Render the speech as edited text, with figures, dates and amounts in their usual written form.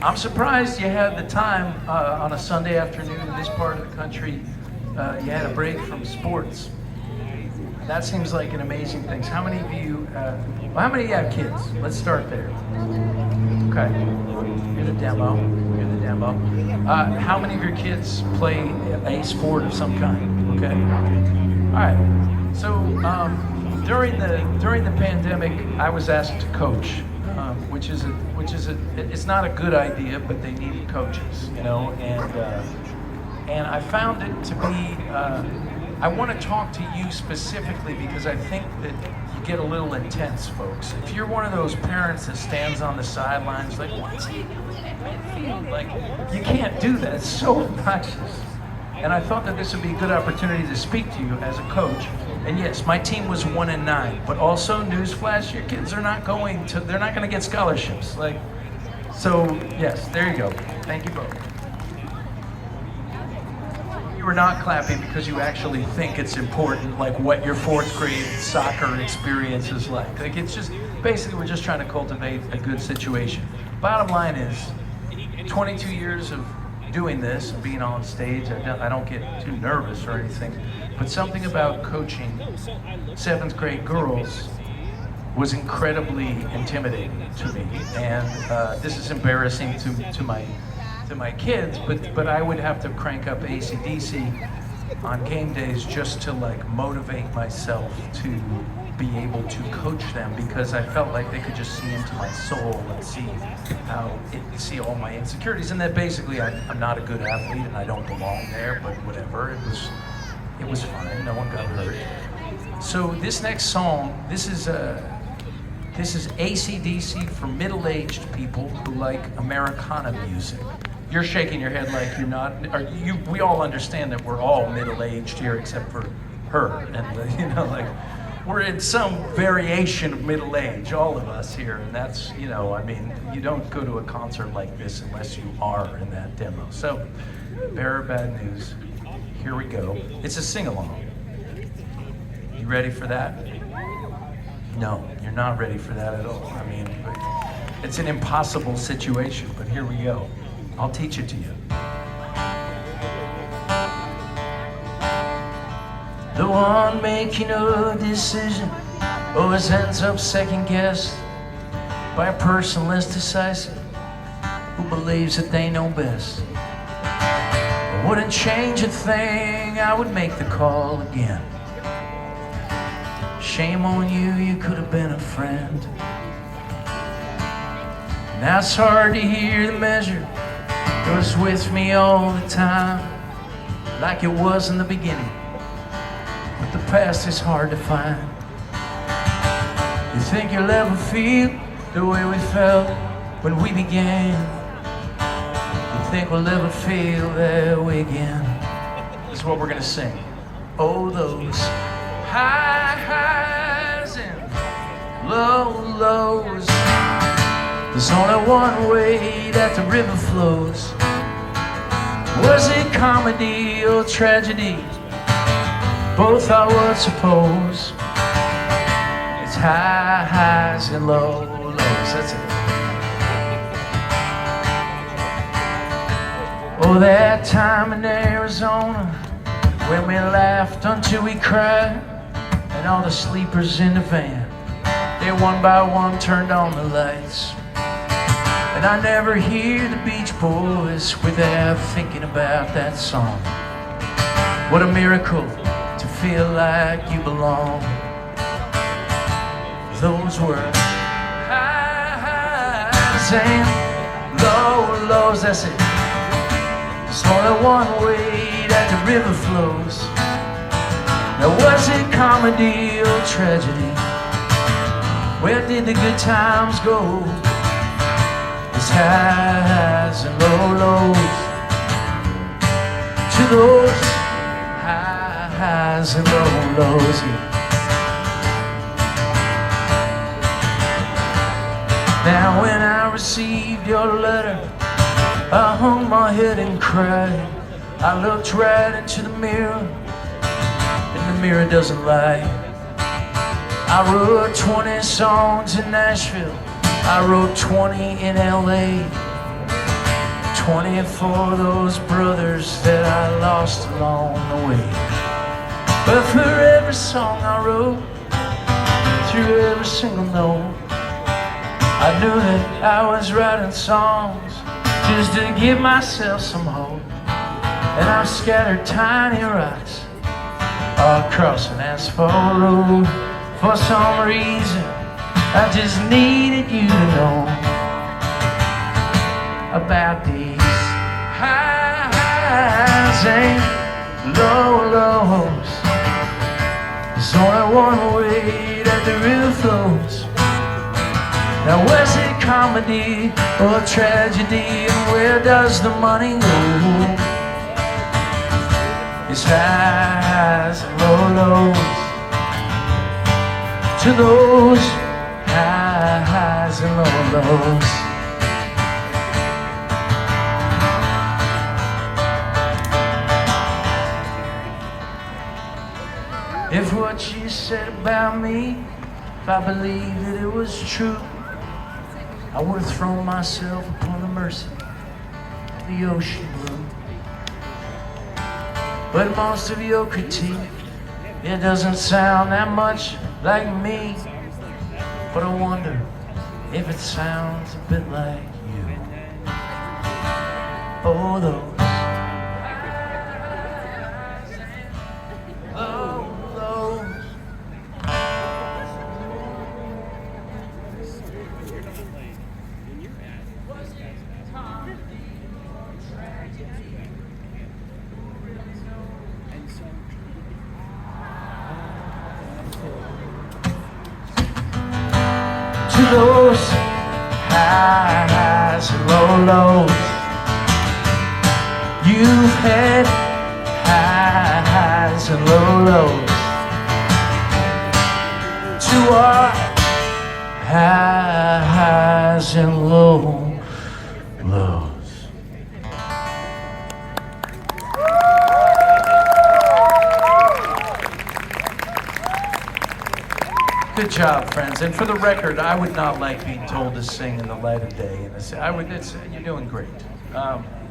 I'm surprised you had the time on a Sunday afternoon in this part of the country. You had a break from sports. That seems like an amazing thing. How many of you, how many of you have kids? Let's start there. Okay. You're the demo. You're the demo. How many of your kids play a sport of some kind? Okay. All right. So during the pandemic, I was asked to coach, which is it's not a good idea, but they needed coaches, you know, and I found it to be. I want to talk to you specifically because I think that you get a little intense, folks. If you're one of those parents that stands on the sidelines like, what's he doing at midfield? Like, you can't do that. It's so obnoxious. And I thought that this would be a good opportunity to speak to you as a coach. And yes, my team was 1-9, but also newsflash, your kids are not going to, they're not going to get scholarships. Like, so yes, there you go. Thank you both. You were not clapping because you actually think it's important, like what your fourth grade soccer experience is like. Like, it's just, basically we're just trying to cultivate a good situation. Bottom line is, 22 years of doing this, being on stage, I don't get too nervous or anything, but something about coaching 7th grade girls was incredibly intimidating to me. And this is embarrassing to my kids, but I would have to crank up AC/DC on game days just to like motivate myself to be able to coach them, because I felt like they could just see into my soul and see all my insecurities, and that basically I'm not a good athlete and I don't belong there, but whatever, it was fine, no one got hurt. So this next song, this is AC/DC for middle-aged people who like Americana music. You're shaking your head like you're not. We all understand that we're all middle-aged here, except for her, and you know, like we're in some variation of middle age, all of us here, and that's, you know, I mean, you don't go to a concert like this unless you are in that demo. So, bearer bad news. Here we go. It's a sing-along. You ready for that? No, you're not ready for that at all. I mean, it's an impossible situation, but here we go. I'll teach it to you. The one making a decision always ends up second guessed by a person less decisive who believes that they know best. I wouldn't change a thing, I would make the call again. Shame on you, you could have been a friend. Now it's hard to hear the measure. It was with me all the time, like it was in the beginning. But the past is hard to find. You think you'll ever feel the way we felt when we began? You think we'll ever feel that way again? This is what we're gonna sing. Oh, those high highs and low lows. There's only one way that the river flows. Was it comedy or tragedy? Both are what's supposed. It's high highs and low lows. That's it. Oh, that time in Arizona when we laughed until we cried, and all the sleepers in the van, they one by one turned on the lights. And I never hear the Beach Boys without thinking about that song. What a miracle to feel like you belong. Those were high highs and low lows, that's it. There's only one way that the river flows. Now was it comedy or tragedy? Where did the good times go? It's highs and low lows. To those high highs and low lows. Now when I received your letter, I hung my head and cried. I looked right into the mirror, and the mirror doesn't lie. I wrote 20 songs in Nashville, I wrote 20 in LA. 20 for those brothers that I lost along the way. But for every song I wrote, through every single note, I knew that I was writing songs just to give myself some hope. And I've scattered tiny rocks all across an asphalt road. For some reason, I just needed you to know about these highs and lows. There's only one way that the river flows. Now where's it comedy or tragedy, and where does the money go? It's highs and lows. To those highs and lows. If what you said about me, if I believed that it was true, I would have thrown myself upon the mercy of the ocean blue. But most of your critique, it doesn't sound that much like me. But I wonder if it sounds a bit like you. Oh, those to those highs and lows. You've had highs and lows. To our highs and lows. Good job, friends. And for the record, I would not like being told to sing in the light of day. You're doing great.